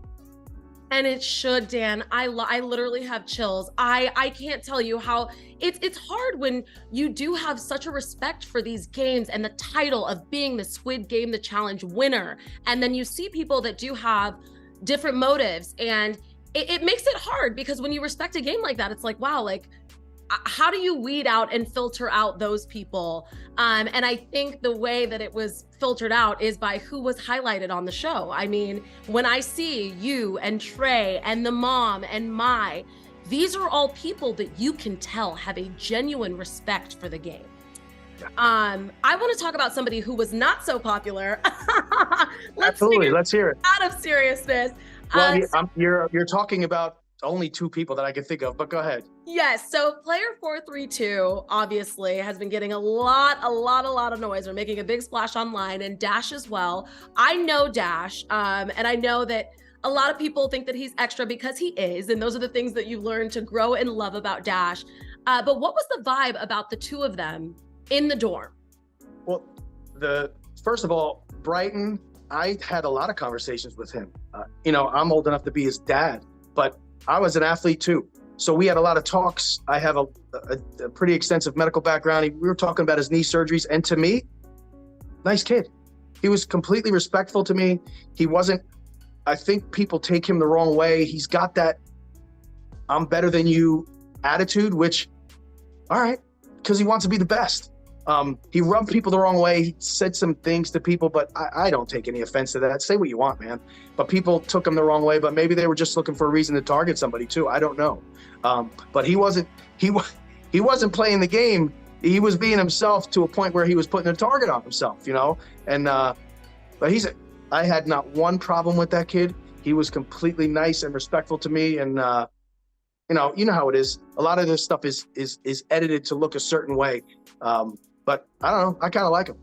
And it should, Dan. I literally have chills. I can't tell you how it's hard when you do have such a respect for these games and the title of being the Squid Game, the challenge winner, and then you see people that do have different motives, and it makes it hard, because when you respect a game like that, it's like, wow, like, how do you weed out and filter out those people? And I think the way that it was filtered out is by who was highlighted on the show. I mean, when I see you and Trey and the mom and these are all people that you can tell have a genuine respect for the game. Yeah. I want to talk about somebody who was not so popular. Absolutely, let's hear it. Out of seriousness. Well, you're talking about only two people that I can think of, but go ahead. Yes, so player 432 obviously has been getting a lot of noise. We're making a big splash online, and Dash as well. I know Dash, and I know that a lot of people think that he's extra, because he is, and those are the things that you learn to grow and love about Dash. But what was the vibe about the two of them in the dorm? Well, first of all, Brighton, I had a lot of conversations with him. I'm old enough to be his dad, but I was an athlete too. So we had a lot of talks. I have a pretty extensive medical background. We were talking about his knee surgeries, and to me, nice kid. He was completely respectful to me. He wasn't, I think people take him the wrong way. He's got that I'm better than you attitude, which, all right, because he wants to be the best. He rubbed people the wrong way. He said some things to people, but I don't take any offense to that. Say what you want, man. But people took him the wrong way, but maybe they were just looking for a reason to target somebody too. I don't know. But he wasn't playing the game. He was being himself to a point where he was putting a target on himself, and, but I had not one problem with that kid. He was completely nice and respectful to me. And, you know how it is. A lot of this stuff is edited to look a certain way. But I don't know, I kind of like him.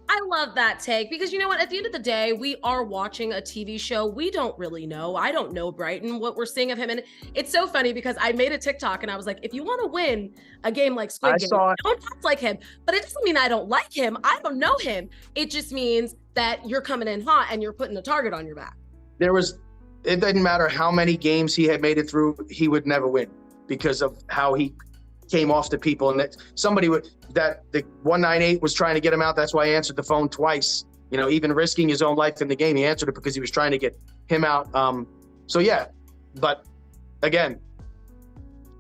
I love that take, because you know what, at the end of the day, we are watching a TV show. We don't really know. I don't know Brighton, what we're seeing of him. And it's so funny, because I made a TikTok and I was like, if you want to win a game like Squid Game, don't act like him. But it doesn't mean I don't like him. I don't know him. It just means that you're coming in hot and you're putting a target on your back. It didn't matter how many games he had made it through, he would never win because of how he came off to people. And that the 198 was trying to get him out. That's why he answered the phone twice, even risking his own life in the game. He answered it because he was trying to get him out. So yeah, but again,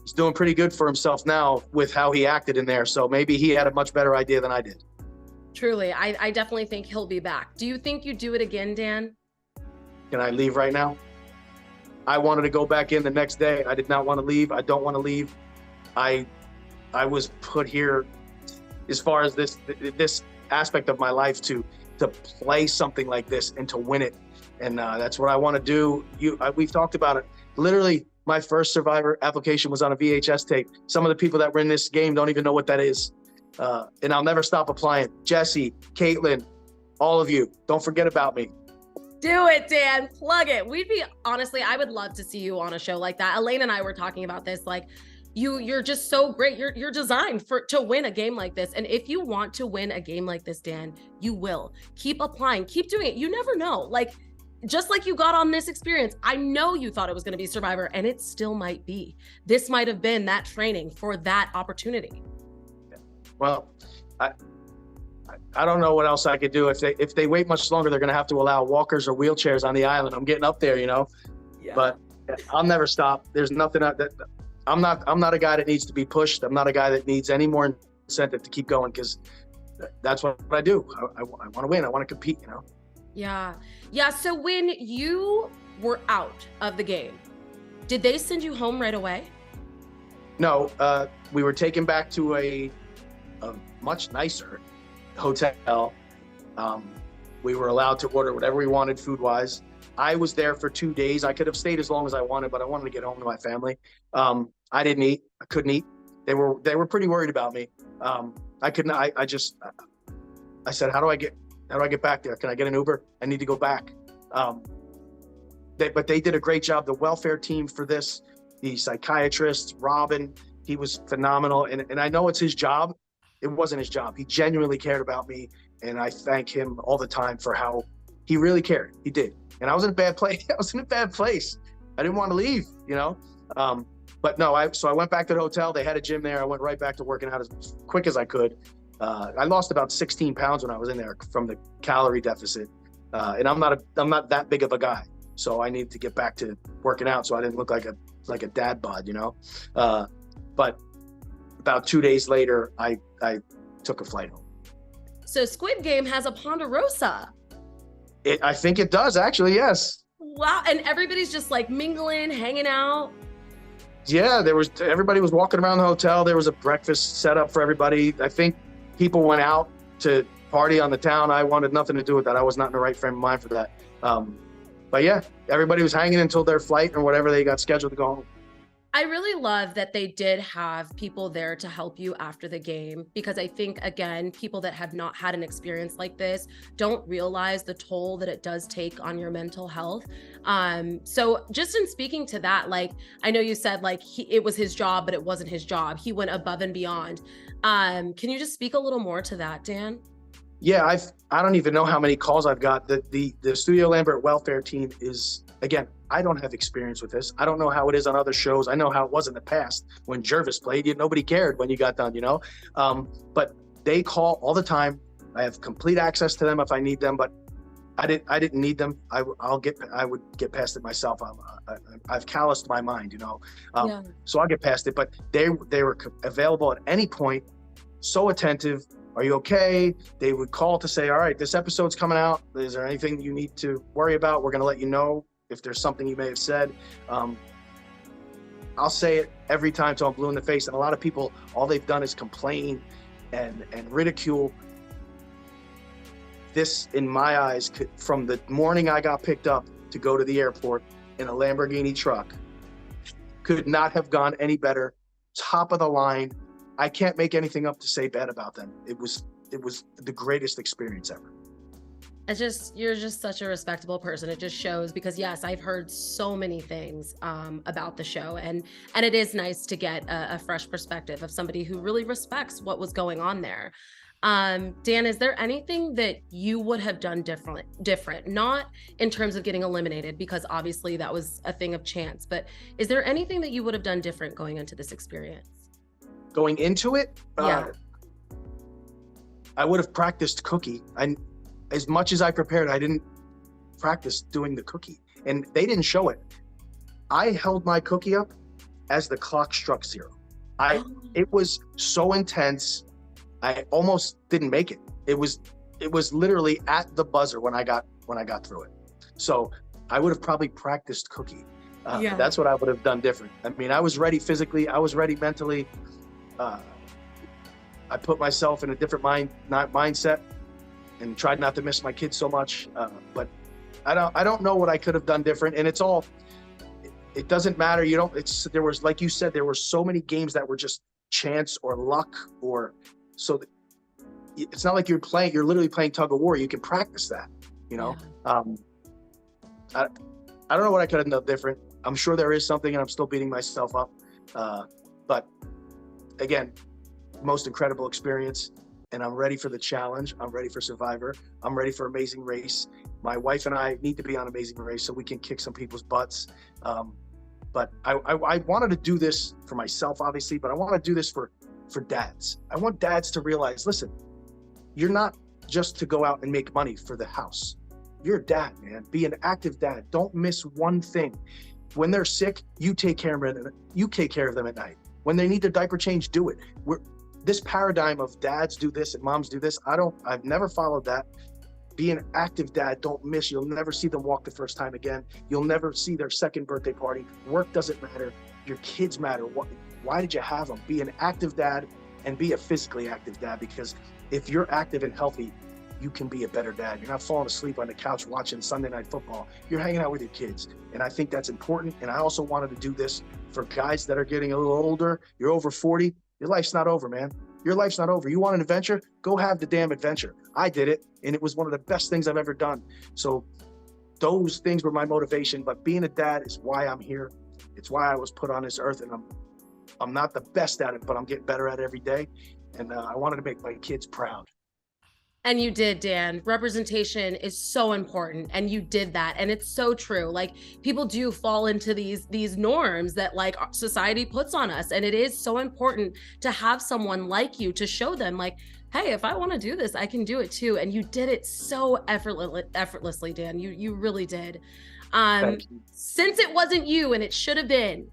he's doing pretty good for himself now with how he acted in there. So maybe he had a much better idea than I did. Truly, I definitely think he'll be back. Do you think you do it again, Dan? Can I leave right now? I wanted to go back in the next day. I did not want to leave. I don't want to leave. I was put here as far as this aspect of my life to play something like this and to win it. And that's what I want to do. We've talked about it. Literally, my first Survivor application was on a VHS tape. Some of the people that were in this game don't even know what that is. And I'll never stop applying. Jesse, Caitlin, all of you, don't forget about me. Do it, Dan. Plug it. Honestly, I would love to see you on a show like that. Elaine and I were talking about this. Like, you're just so great. You're designed to win a game like this. And if you want to win a game like this, Dan, you will. Keep applying. Keep doing it. You never know. Like, just like you got on this experience, I know you thought it was going to be Survivor, and it still might be. This might have been that training for that opportunity. Well, I don't know what else I could do. If they wait much longer, they're going to have to allow walkers or wheelchairs on the island. I'm getting up there, Yeah. But I'll never stop. There's nothing I'm not a guy that needs to be pushed. I'm not a guy that needs any more incentive to keep going, because that's what I do. I want to win. I want to compete, Yeah. So when you were out of the game, did they send you home right away? No, we were taken back to a much nicer hotel. We were allowed to order whatever we wanted food-wise. I was there for 2 days. I could have stayed as long as I wanted, but I wanted to get home to my family. I didn't eat. I couldn't eat. They were pretty worried about me. I couldn't. I said, how do I get back there? Can I get an Uber? I need to go back. But they did a great job. The welfare team for this, the psychiatrist, Robin, he was phenomenal. And I know it's his job. It wasn't his job. He genuinely cared about me. And I thank him all the time for how he really cared. He did. And I was in a bad place. I didn't want to leave, But no, so I went back to the hotel. They had a gym there. I went right back to working out as quick as I could. I lost about 16 pounds when I was in there from the calorie deficit. And I'm not that big of a guy. So I needed to get back to working out so I didn't look like a dad bod, But about 2 days later, I took a flight home. So Squid Game has a Ponderosa. I think it does, actually, yes. Wow. And everybody's just like mingling, hanging out. Yeah, everybody was walking around the hotel. There was a breakfast set up for everybody. I think people went out to party on the town. I wanted nothing to do with that. I was not in the right frame of mind for that. But yeah, everybody was hanging until their flight or whatever they got scheduled to go home. I really love that they did have people there to help you after the game, because I think, again, people that have not had an experience like this don't realize the toll that it does take on your mental health. So just in speaking to that, like, I know you said like it was his job, but it wasn't his job. He went above and beyond. Can you just speak a little more to that, Dan? Yeah, I don't even know how many calls I've got. The Studio Lambert welfare team is, again, I don't have experience with this. I don't know how it is on other shows. I know how it was in the past when Jervis played. Nobody cared when you got done, But they call all the time. I have complete access to them if I need them, but I didn't need them. I would get past it myself. I've calloused my mind, So I'll get past it. But they were available at any point, so attentive. Are you okay? They would call to say, all right, this episode's coming out. Is there anything you need to worry about? We're going to let you know if there's something you may have said. I'll say it every time till I'm blue in the face. And a lot of people, all they've done is complain and ridicule. This, in my eyes, from the morning I got picked up to go to the airport in a Lamborghini truck, could not have gone any better. Top of the line. I can't make anything up to say bad about them. It was the greatest experience ever. You're just such a respectable person. It just shows, because yes, I've heard so many things about the show, and it is nice to get a fresh perspective of somebody who really respects what was going on there. Dan, is there anything that you would have done different, not in terms of getting eliminated, because obviously that was a thing of chance, but is there anything that you would have done different going into this experience? Going into it, Yeah. I would have practiced cookie. And as much as I prepared, I didn't practice doing the cookie, and they didn't show it. I held my cookie up as the clock struck 0. It was so intense. I almost didn't make it. It was literally at the buzzer when I got through it. So I would have probably practiced cookie. That's what I would have done different. I mean, I was ready physically. I was ready mentally. I put myself in a different mindset and tried not to miss my kids so much. But I don't know what I could have done different. And it doesn't matter. There was, like you said, there were so many games that were just chance or luck, so it's not like you're literally playing tug of war. You can practice that, Yeah. I don't know what I could have done different. I'm sure there is something, and I'm still beating myself up. But again, most incredible experience, and I'm ready for the challenge. I'm ready for Survivor. I'm ready for Amazing Race. My wife and I need to be on Amazing Race so we can kick some people's butts. But I wanted to do this for myself, obviously, but I want to do this for dads. I want dads to realize, listen, you're not just to go out and make money for the house. You're a dad, man. Be an active dad. Don't miss one thing. When they're sick, you take care of them. You take care of them at night. When they need their diaper change, do it. This paradigm of dads do this and moms do this, I've never followed that. Be an active dad. Don't miss. You'll never see them walk the first time again. You'll never see their second birthday party. Work doesn't matter. Your kids matter. Why did you have them? Be an active dad and be a physically active dad, because if you're active and healthy, you can be a better dad. You're not falling asleep on the couch watching Sunday Night Football. You're hanging out with your kids. And I think that's important. And I also wanted to do this for guys that are getting a little older. You're over 40. Your life's not over, man. Your life's not over. You want an adventure? Go have the damn adventure. I did it, and it was one of the best things I've ever done. So those things were my motivation, but being a dad is why I'm here. It's why I was put on this earth, and I'm not the best at it, but I'm getting better at it every day. And I wanted to make my kids proud. And you did, Dan. Representation is so important, and you did that, and it's so true. Like, people do fall into these norms that like society puts on us, and it is so important to have someone like you to show them, like, hey, if I want to do this, I can do it too. And you did it so effortlessly, Dan. You really did. Thank you. Since it wasn't you and it should have been,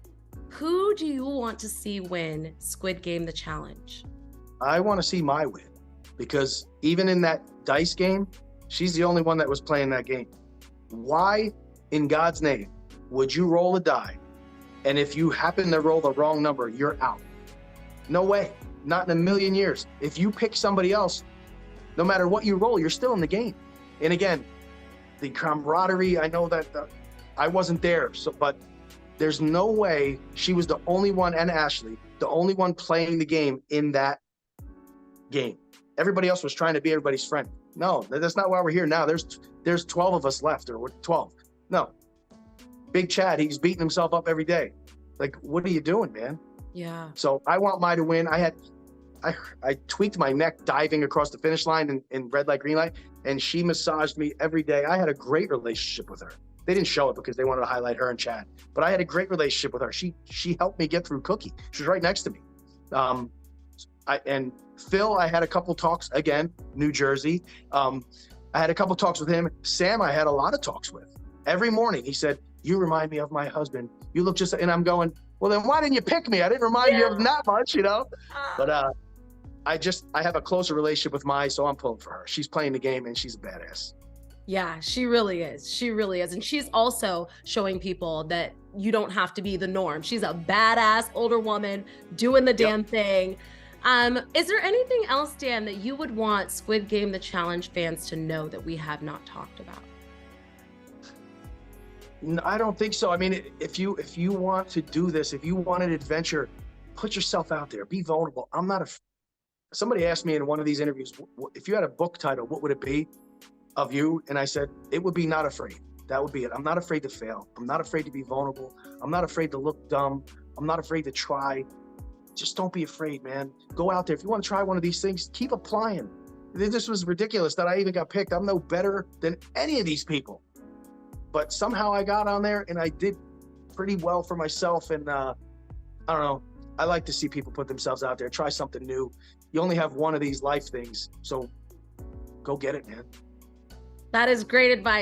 who do you want to see win Squid Game the challenge? I want to see my win. Because even in that dice game, she's the only one that was playing that game. Why, in God's name, would you roll a die, and if you happen to roll the wrong number, you're out? No way. Not in a million years. If you pick somebody else, no matter what you roll, you're still in the game. And again, the camaraderie, I know that I wasn't there, but there's no way she was the only one, and Ashley, the only one playing the game in that game. Everybody else was trying to be everybody's friend. No, that's not why we're here now. There's 12 of us left, or we're 12. No. Big Chad, he's beating himself up every day. Like, what are you doing, man? Yeah. So I want Mai to win. I tweaked my neck diving across the finish line in red light, green light, and she massaged me every day. I had a great relationship with her. They didn't show it because they wanted to highlight her and Chad, but I had a great relationship with her. She helped me get through Cookie. She was right next to me. And Phil, I had a couple talks, again, New Jersey. I had a couple talks with him. Sam, I had a lot of talks with. Every morning he said, you remind me of my husband. You look just, and I'm going, well, then why didn't you pick me? I didn't remind you of him that much, But I have a closer relationship with Mai, so I'm pulling for her. She's playing the game, and she's a badass. Yeah, she really is. She really is. And she's also showing people that you don't have to be the norm. She's a badass older woman doing the damn thing. Is there anything else, Dan, that you would want Squid Game the Challenge fans to know that we have not talked about? No, I don't think so. I mean, if you want to do this, if you want an adventure, put yourself out there. Be vulnerable. Somebody asked me in one of these interviews, if you had a book title, what would it be of you? And I said, it would be Not Afraid. That would be it. I'm not afraid to fail. I'm not afraid to be vulnerable. I'm not afraid to look dumb. I'm not afraid to try. Just don't be afraid, man. Go out there. If you want to try one of these things, keep applying. This was ridiculous that I even got picked. I'm no better than any of these people. But somehow I got on there and I did pretty well for myself. And I don't know. I like to see people put themselves out there, try something new. You only have one of these life things. So go get it, man. That is great advice.